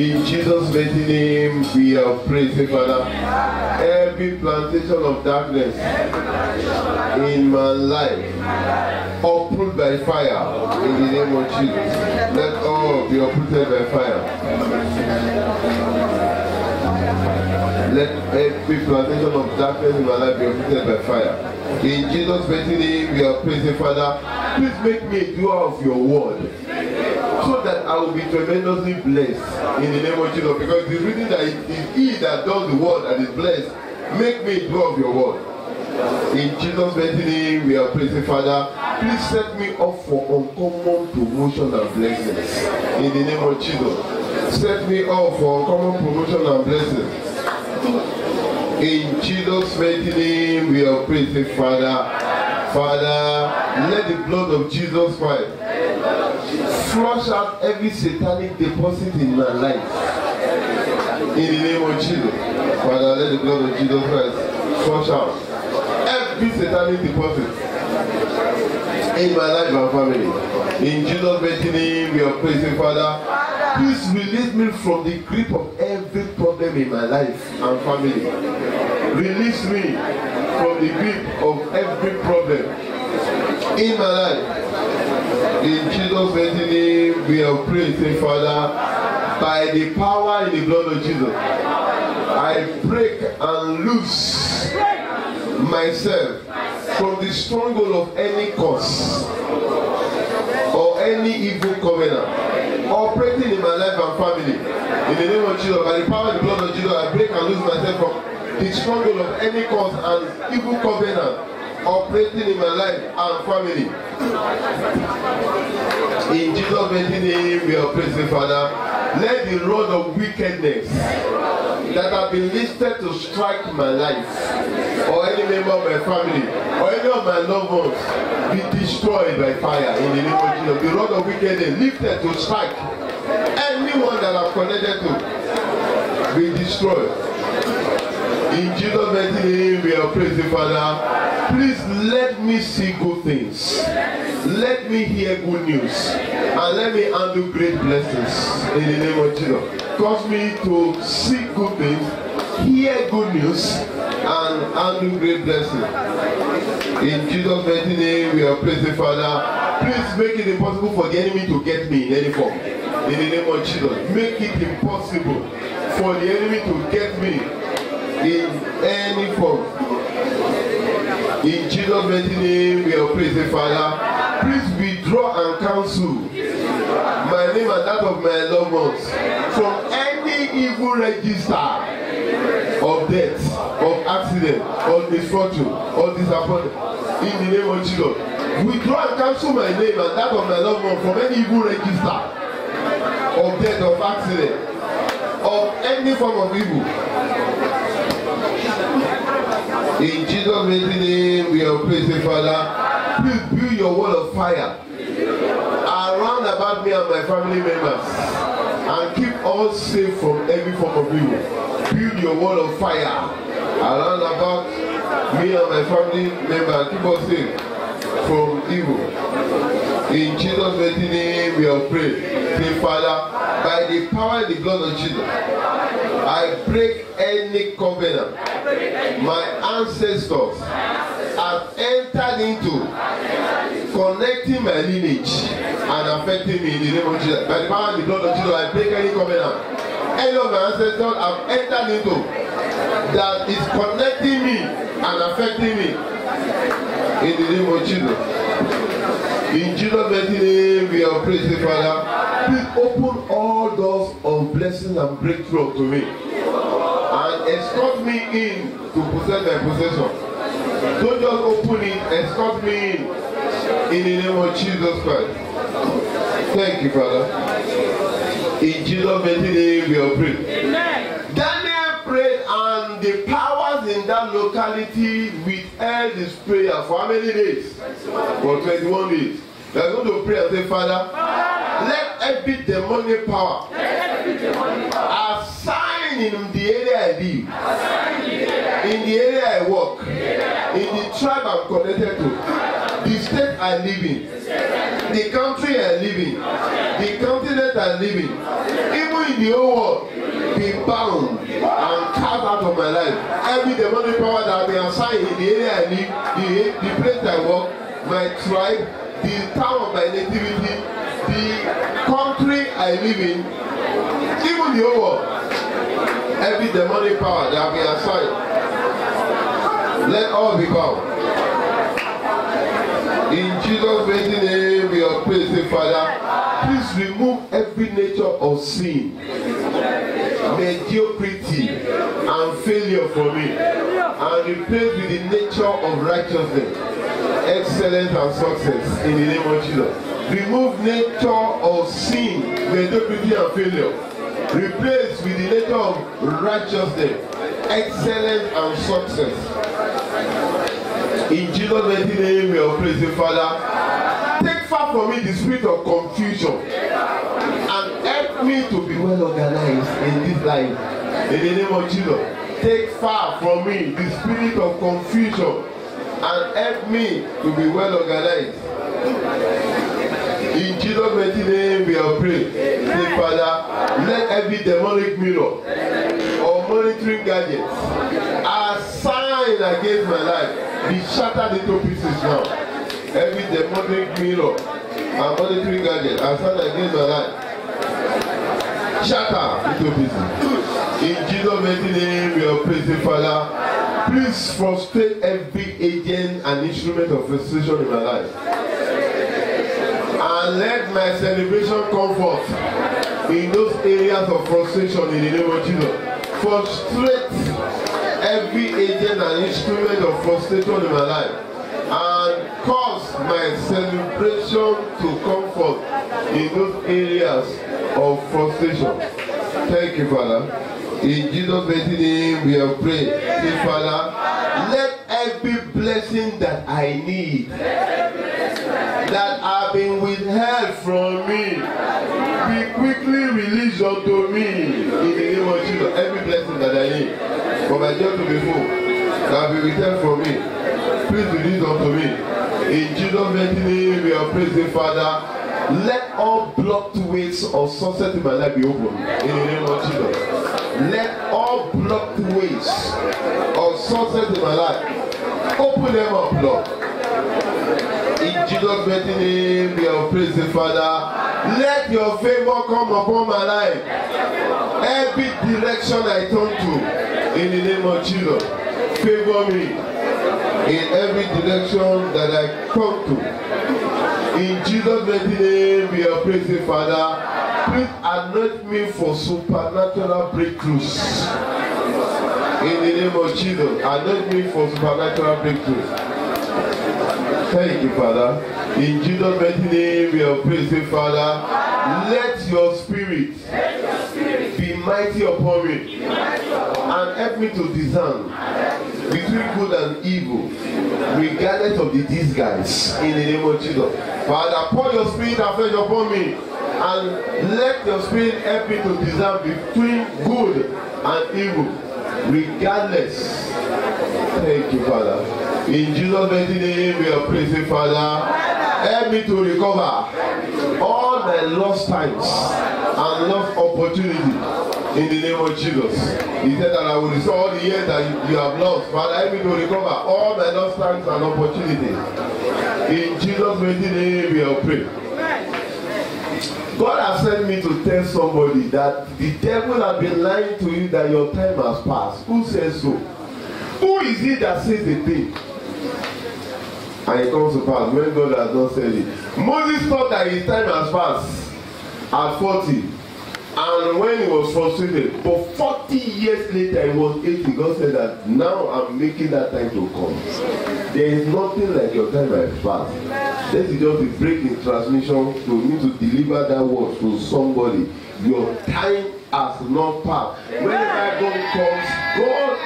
In Jesus' mighty name, we are praising, Father. Every plantation of darkness in my life, uprooted by fire, in the name of Jesus. Let all be uprooted by fire. Let every plantation of darkness in my life be uprooted by fire. In Jesus' mighty name, we are praising, Father. Please make me a doer of your word, so that I will be tremendously blessed in the name of Jesus. Because it is written that it is he that does the word that is blessed. Make me a doer of your word. In Jesus' mighty name, we are praising, Father. Please set me up for uncommon promotion and blessings. In the name of Jesus. Set me up for uncommon promotion and blessings. In Jesus' mighty name, we are praising, Father. Father, let the blood of Jesus Christ flush out every satanic deposit in my life. In the name of Jesus. Father, let the blood of Jesus Christ flush out every satanic deposit in my life and family. In Jesus' mighty name, we are praising, Father. Please release me from the grip of every problem in my life and family. Release me from the grip of every problem in my life. In Jesus' mighty name, we are praising, Father. By the power in the blood of Jesus, I break and loose myself from the stronghold of any curse or any evil covenant operating in my life and family. In the name of Jesus, by the power of the blood of Jesus, I break and loose myself from the stronghold of any cause and evil covenant operating in my life and family. In Jesus' mighty name, we are praising, Father. Let the rod of wickedness that have been listed to strike my life or any member of my family or any of my loved ones be destroyed by fire in the name of Jesus. The rod of wickedness lifted to strike anyone that I'm connected to be destroyed. In Jesus' mighty name, we are praising, Father. Please let me see good things. Let me hear good news. And let me handle great blessings in the name of Jesus. Cause me to see good things, hear good news, and handle great blessings. In Jesus' mighty name, we are praising, Father. Please make it impossible for the enemy to get me in any form. In the name of Jesus, make it impossible for the enemy to get me in any form. In Jesus' mighty name, we are praising, Father. Please withdraw and cancel my name and that of my loved ones from any evil register of death, of accident, of misfortune, or disappointment. In the name of Jesus, withdraw and cancel my name and that of my loved ones from any evil register of death, of accident, of any form of evil. In Jesus' mighty name, we are praising, Father. Please build your wall of fire around about me and my family members and keep us safe from every form of evil. Build your wall of fire around about me and my family members and keep us safe from evil. In Jesus' mighty name, we are praying. Say, Father, by the power and the blood of Jesus, I break any covenant my ancestors have entered into, connecting my lineage and affecting me in the name of Jesus. By the power and the blood of Jesus, I break any covenant any of my ancestors have entered into that is connecting me and affecting me in the name of Jesus. In Jesus' mighty name, we are praising, Father. Please open all doors of blessing and breakthrough to me and escort me in to possess my possession. Don't just open it, escort me in the name of Jesus Christ. Thank you, Father. In Jesus' mighty name, we are praying. Amen. Daniel prayed, and the powers in that locality withheld his prayer for how many days? For 21 days. They are going to pray and say, Father, let every demonic power assigned in the area I live, in the area I work, in the tribe I'm connected to, the state I live in, the country I live in, the continent I live in, even in the whole world, be bound and cast out of my life. Every demonic power that I be assigned in the area I live, the place I work, my tribe, the town of my nativity, the country I live in, even the whole world, every demonic power that I be assigned, let all be bound. In Jesus' mighty name, we are praising, Father. Please remove every nature of sin, mediocrity, and failure from me, and replace with the nature of righteousness, excellence, and success in the name of Jesus. Remove nature of sin, mediocrity, and failure. Replace with the nature of righteousness, excellence, and success. In Jesus' mighty name, we are praising, Father. Take far from me the spirit of confusion and help me to be well organized in this life. In the name of Jesus, take far from me the spirit of confusion and help me to be well organized. In Jesus' mighty name, we are praying. Say, Father, let every demonic mirror or monitoring gadget assigned against my life be shattered into pieces now. Every demonic mirror and monitoring gadget assigned against my life, shatter into pieces. In Jesus' mighty name, we are praising, Father. Please frustrate every agent and instrument of frustration in my life, and let my celebration come forth in those areas of frustration in the name of Jesus. Frustrate every agent and instrument of frustration in my life, and cause my celebration to come forth in those areas of frustration. Thank you, Father. In Jesus' mighty name, we have prayed. Say, Father, let every blessing that I need, that have been withheld from me, be quickly released unto me in the name of Jesus. Every blessing that I need for my job to be full, that will be withheld from me, please release unto me. In Jesus' mighty name, we are praising, Father. Let all blocked ways of success in my life be open in the name of Jesus. Let all blocked ways of success in my life, open them up, Lord. In Jesus' mighty name, we are praising, Father. Let your favor come upon my life. Every direction I turn to, in the name of Jesus, favor me in every direction that I come to. In Jesus' mighty name, we are praising, Father. Please anoint me for supernatural breakthroughs. In the name of Jesus, anoint me for supernatural breakthroughs. Thank you, Father. In Jesus' mighty name, we are praising, Father. Let your spirit be mighty upon me and help me to discern between good and evil, regardless of the disguise. In the name of Jesus, Father, pour your spirit afresh upon me and let your spirit help me to discern between good and evil, regardless. Thank you, Father. In Jesus' mighty name, we are praising, Father. Help me to recover all my lost times and lost opportunities. In the name of Jesus. He said that I will restore all the years that you have lost. Father, help me to recover all my lost times and opportunities. In Jesus' mighty name, we are praying. God has sent me to tell somebody that the devil has been lying to you that your time has passed. Who says so? Who is it that says the thing? And it comes to pass when God has not said it. Moses thought that his time has passed at 40. And when he was frustrated, but 40 years later, he was 80. God said that now I'm making that time to come. There is nothing like your time has passed. This is just a break in transmission to me to deliver that word to somebody. Your time has not passed. Whenever God comes, God,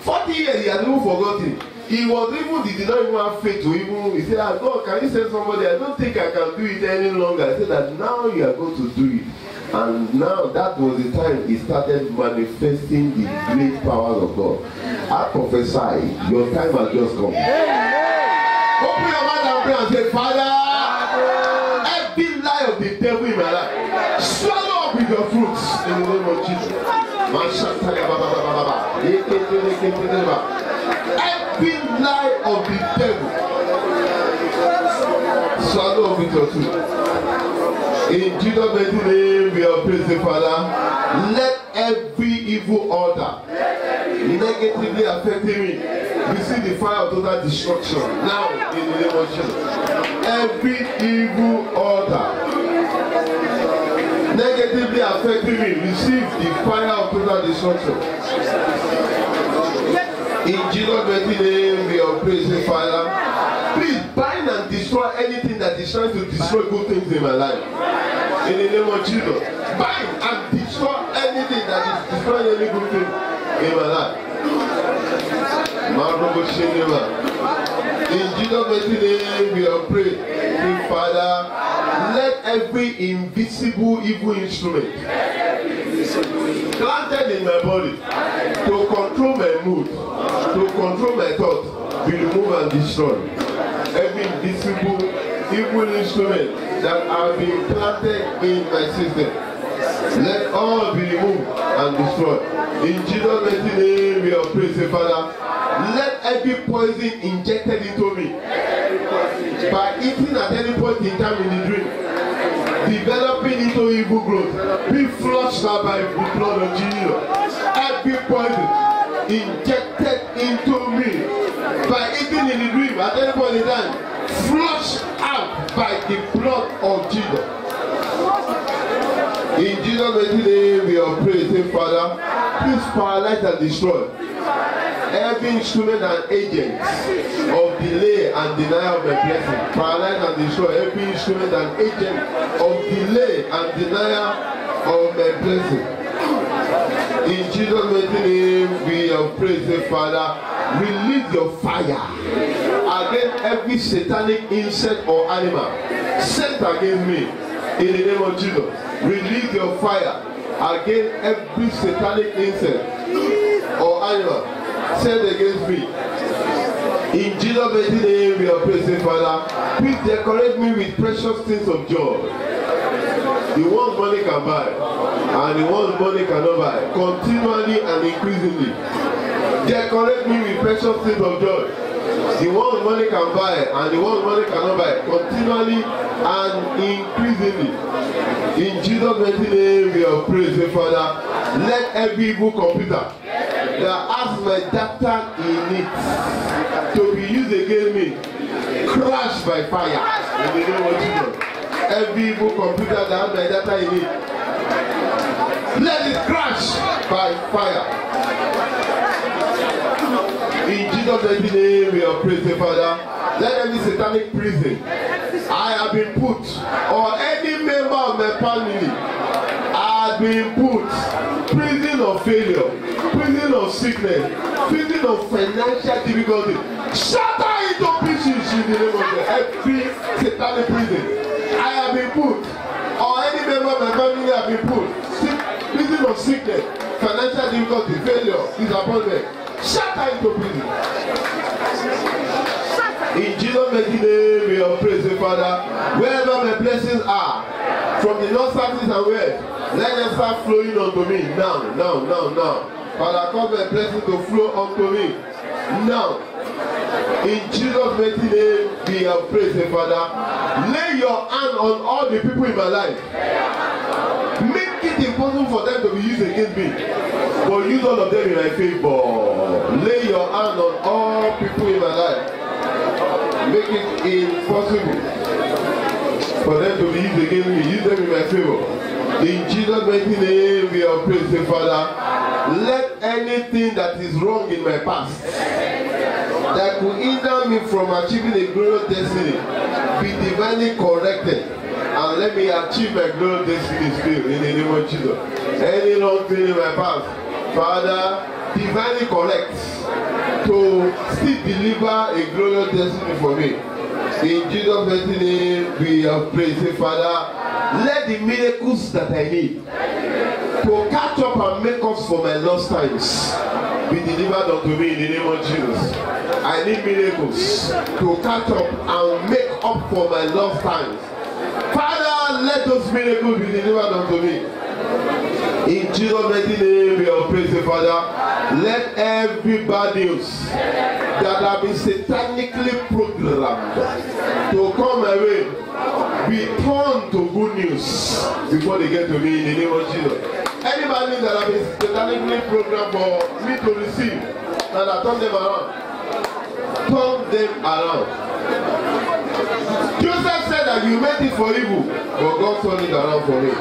40 years, he has even forgotten. He was even, he did not even have faith to even, he said, God, can you send somebody? I don't think I can do it any longer. I said that now you are going to do it. And now that was the time he started manifesting the great powers of God. I prophesy, your time has just come. Open your mouth and pray and say, Father, every lie of the devil in my life, Every lie of the devil, swallow up with your tooth. In Jesus' mighty name, we are praising Father. Let every evil order negatively affecting me receive the fire of total destruction now in the name of Jesus. Every evil order negatively affecting me receive the fire of total destruction. In Jesus' mighty name, we are praising Father. Please bind and destroy anything that is trying to destroy good things in my life. In the name of Jesus, bind and destroy anything that is destroying any good thing in my life. In Jesus' mighty name, we are praying, Father. Let every invisible evil instrument planted in my body to control my mood, to control my thoughts, be removed and destroyed. Every invisible evil instrument that have been planted in my system, let all be removed and destroyed. In Jesus' mighty name, we are praising Father. Let every poison injected into me by eating at any point in time in the dream, developing into evil growth, be flushed out by the blood of Jesus. Every poison injected into me by eating in the dream at any point in time, flushed out by the blood of Jesus. In Jesus' mighty name, we are praising Father. Please paralyze and destroy every instrument and agent of delay and denial of my blessing. Paralyze and destroy every instrument and agent of delay and denial of my blessing. In Jesus' mighty name, we are praising Father. Release your fire against every satanic insect or animal sent against me. In the name of Jesus, release your fire against every satanic insect or animal sent against me. In Jesus' mighty name, we are praising Father. Please decorate me with precious things of joy. The ones money can buy and the ones money cannot buy, continually and increasingly. Decorate me with precious things of joy. The ones money can buy and the ones money cannot buy, continually and increasingly. In Jesus' mighty name, we are praising Father. Let every evil computer that has my data in it to be used against me crash by fire. In the name of Jesus. Every evil computer that has my data in it, let it crash by fire. In Jesus' mighty name, we are praising Father. Let every satanic prison I have been put, or any member of my family has been put, prison of failure, prison of sickness, prison of financial difficulty, shatter into pieces in the name of God. Every satanic prison I have been put, or any member of my family have been put, prison of sickness, financial difficulty, failure, disappointment, shatter into prison. In Jesus' mighty name, we are praising Father. Wherever my blessings are, from the north, south, east, and west, let them start flowing unto me now. Father, cause my blessings to flow unto me now. In Jesus' mighty name, we are praising Father. Lay your hand on all the people in my life. Make it impossible for them to be used against me, but use all of them in my favor. Lay your hand on all people in my life. Make it impossible for them to be used against me. Use them in my favor. In Jesus' mighty name, we are praising Father. Let anything that is wrong in my past that could hinder me from achieving a glorious destiny be divinely corrected, and let me achieve my glorious destiny still in the name of Jesus. Any wrong thing in my past, Father, divinely correct to still deliver a glorious destiny for me. In Jesus' mighty name, we have praised Father. Let the miracles that I need to catch up and make up for my lost times be delivered unto me in the name of Jesus. I need miracles to catch up and make up for my lost times. Father, let those miracles be delivered unto me In Jesus' mighty name, we are praising, Father. Let every bad news that have been satanically programmed to come my way be turned to good news before they get to me in the name of Jesus. Anybody that have been satanically programmed for me to receive, and I turn them around. Turn them around. Joseph said that you meant it for evil, but God turned it around for me.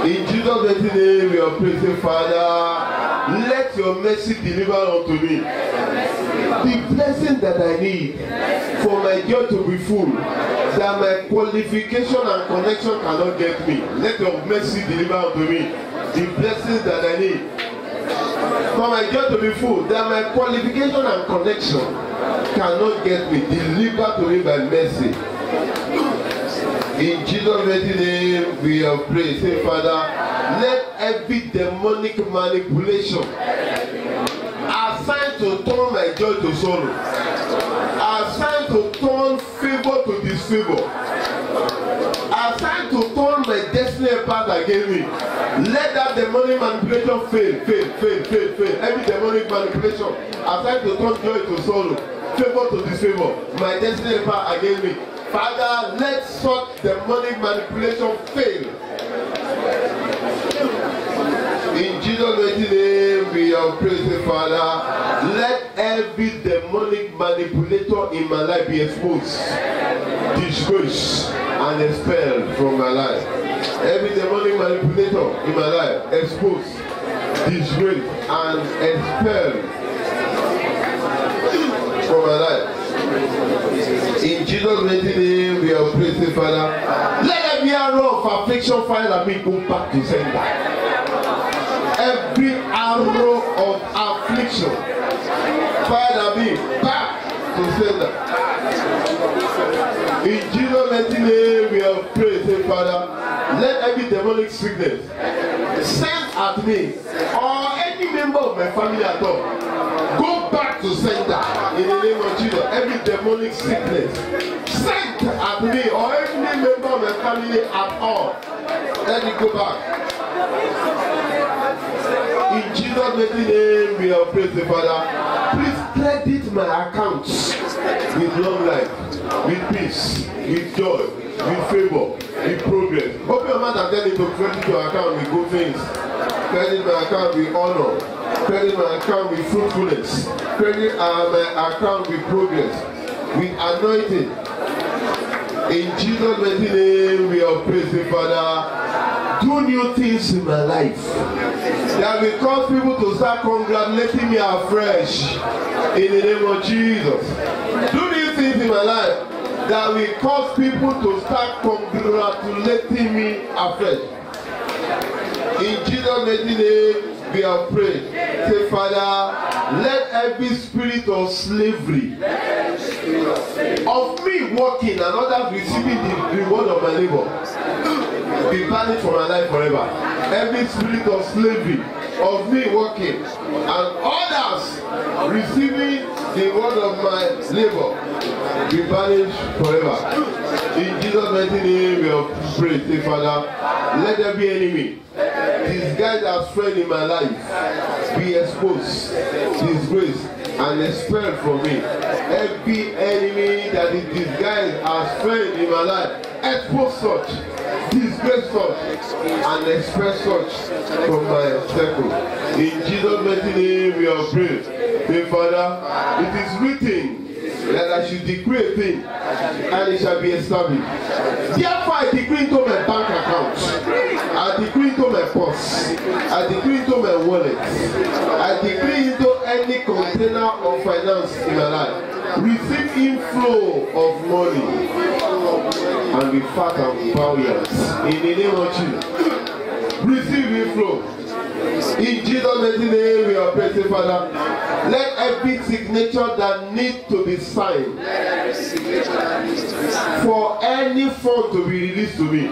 In Jesus' mighty name, we are praising, Father. Let your mercy deliver unto me the blessing that I need for my joy to be full, that my qualification and connection cannot get me. Let your mercy deliver unto me the blessings that I need for my joy to be full, that my qualification and connection cannot get me. Deliver to me by mercy. In Jesus' mighty name, we have prayed. Say, Father, let every demonic manipulation assigned to turn my joy to sorrow, assigned to turn favor to disfavor, assigned to turn my destiny apart against me, let that demonic manipulation fail. Every demonic manipulation assigned to turn joy to sorrow, favor to disfavor, my destiny apart against me. Father, let such demonic manipulation fail. In Jesus' mighty name, we are praising, Father. Let every demonic manipulator in my life be exposed, disgraced, and expelled from my life. Every demonic manipulator in my life, exposed, disgraced, and expelled from my life. In Jesus' mighty name, we are praising, Father. Let every arrow of affliction fired at me go back to sender. Every arrow of affliction fired at me back to sender. In Jesus' mighty name, we are praising, Father. Let every demonic sickness sent at me or any member of my family at all go back to sender in the name of Jesus. Every demonic sickness sent at me or any member of my family at all, let it go back. In Jesus' mighty name, we are praising, Father. Please credit my accounts with long life, with peace, with joy, with favor, with progress. Open your mouth and tell it to credit your account with good things. Credit my account with honor. Credit my account with fruitfulness. Credit my account with progress, with anointing. In Jesus' mighty name, we are praising, Father. Do new things in my life that will cause people to start congratulating me afresh. In the name of Jesus. Do new things in my life that will cause people to start congratulating me afresh. In Jesus' mighty name, we have prayed. Say, Father, let every spirit of slavery, of me working and others receiving the reward of my labor, be banished from my life forever. Every spirit of slavery, of me working and others receiving the word of my labor, be banished forever. In Jesus' mighty name, we have prayed. Say, Father, let there be enemy disguised as friend in my life be exposed, disgraced, and expelled from me. Every enemy that is disguised as friend in my life, expose such, disgrace such, and expel such from my circle. In Jesus' mighty name, we have prayed. Say, Father, it is written that I should decree a thing and it shall be established. Therefore, I decree into my bank account, I decree into my purse, I decree into my wallet, I decree into any container of finance in my life. Receive inflow of money and be fat and bountiful in the name of Jesus. Receive inflow. In Jesus' mighty name, we are praying, Father. Let every signature that needs to be signed for any fund to be released to me,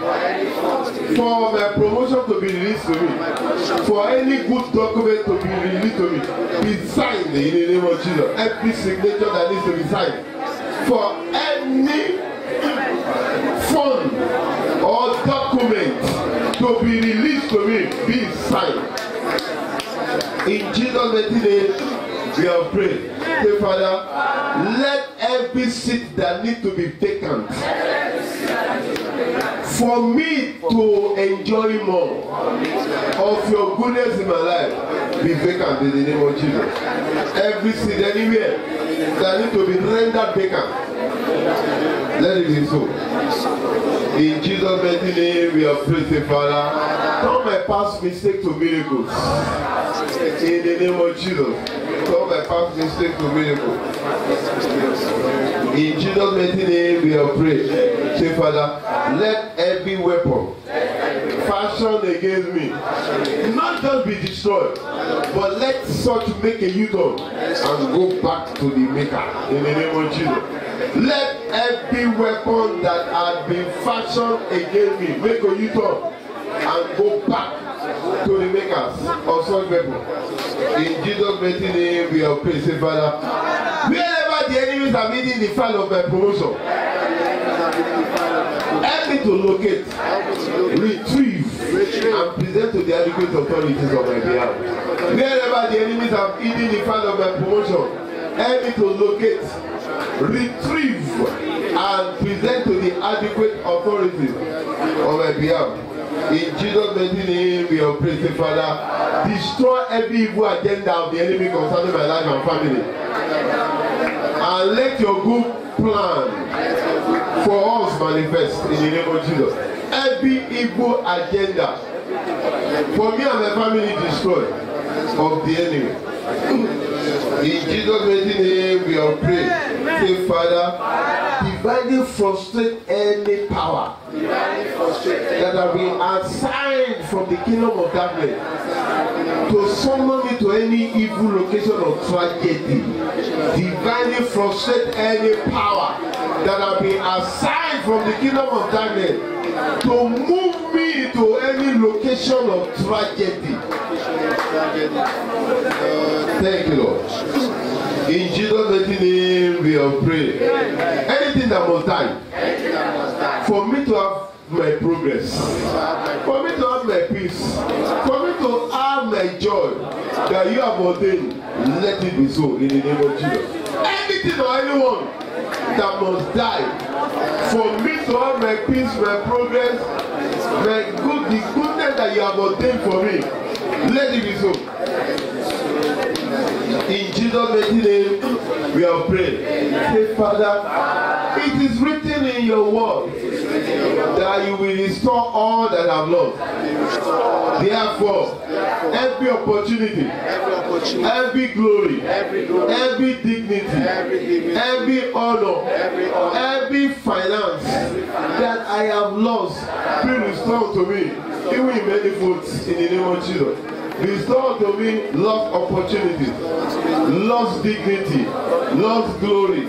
for my promotion to be released to me, for any good document to be released to me, be signed in the name of Jesus. Every signature that needs to be signed for any fund or document to be released to me be signed. In Jesus' mighty name, we have prayed. Say, Father, let every seat that needs to be vacant for me to enjoy more of your goodness in my life be vacant in the name of Jesus. Every seat anywhere that needs to be rendered vacant, let it be so. In Jesus' mighty name, we have prayed. Say, Father, turn my past mistake to miracles. In the name of Jesus, turn my past mistake to miracles. In Jesus' mighty name, we have prayed. Say, Father, let every weapon fashioned against me not just be destroyed, but let such make a U-turn and go back to the maker. In the name of Jesus. Let every weapon that has been fashioned against me make a U-turn and go back to the makers of such weapons. In Jesus' mighty name, we are praying. Say, Father, wherever the enemies are meeting the file of my promotion, help me to locate, retrieve, and present to the adequate authorities on my behalf. Wherever the enemies are eating the file of my promotion, help me to locate, retrieve, and present to the adequate authorities on my behalf. In Jesus' mighty name, we are praying. Father, destroy every evil agenda of the enemy concerning my life and family, and let your good plan for us manifest in the name of Jesus. Every evil agenda for me and my family destroyed of the enemy. In Jesus' mighty name, we are praying. Say, Father, divinely frustrate any power that have been assigned from the kingdom of darkness to summon me to any evil location of tragedy. Divinely frustrate any power that have been assigned from the kingdom of darkness to move me to any location of tragedy. Thank you, Lord. In Jesus' mighty name, we have prayed. Anything that must die, for me to have my progress, for me to have my peace, for me to have my joy that you have ordained, let it be so in the name of Jesus. Anything or anyone that must die, for me to have my peace, my progress, the goodness that you have ordained for me, let it be so. In Jesus' mighty name, we have prayed. Say, Father, it is written in your word that you will restore all that I've lost. Therefore, every opportunity, every glory, every dignity, every honor, every finance that I have lost, be restored to me, even in many folds, in the name of Jesus. Restore to me lost opportunities, lost dignity, lost glory,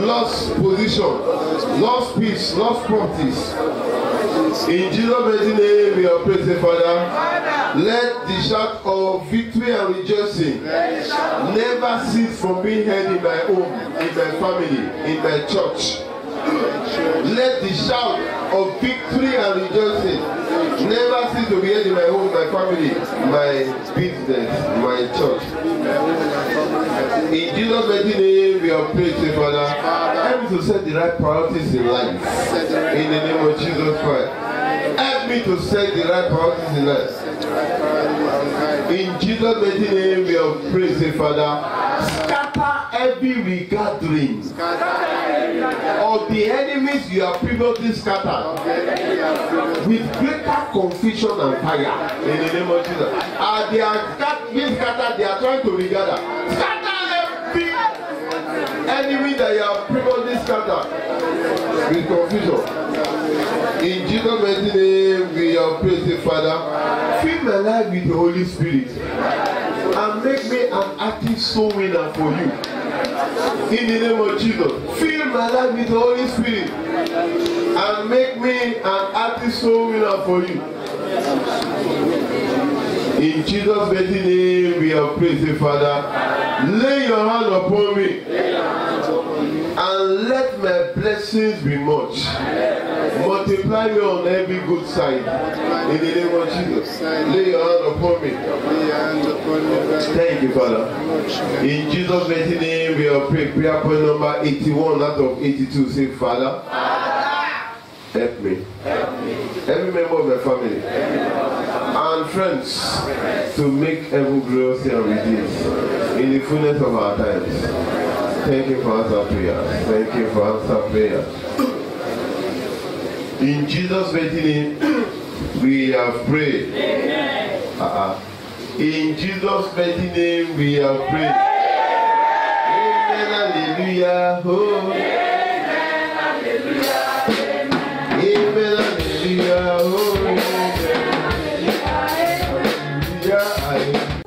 lost position, lost peace, lost properties. In Jesus' mighty name, we are praying, Father. Let the shout of victory and rejoicing never cease from being heard in my home, in my family, in my church. Let the shout of victory and rejoicing never cease to be heard in my home, my family, my business, my church. In Jesus' mighty name, we are praying, Father. Help me to set the right priorities in life. In the name of Jesus Christ. Help me to set the right priorities in life. In Jesus' mighty name, we are praying, Father. Scatter every regathering of the enemies you have previously scattered with greater confusion and fire. In the name of Jesus. They are being scattered, they are trying to regather. Scatter every enemy that you have previously scattered with confusion. In Jesus' mighty name, we are praising, Father. Fill my life with the Holy Spirit and make me an active soul winner for you. In the name of Jesus, fill my life with the Holy Spirit and make me an active soul winner for you. In Jesus' mighty name, we are praising, Father. Lay your hand upon me And let my blessings be much. Multiply me on every good side. In the name of Jesus. Lay your hand upon me. Thank you, Father. In Jesus' mighty name, we are praying. Prayer point number 81 out of 82. Say, Father, help me. Every member of my family and friends to make heaven glorious and redeemed in the fullness of our times. Thank you for answer prayers. Thank you for answer prayers. In Jesus' mighty name, we have prayed. In Jesus' mighty name, we have prayed. Amen. Hallelujah. Oh. Amen. Hallelujah. Amen. Hallelujah. Oh. Hallelujah.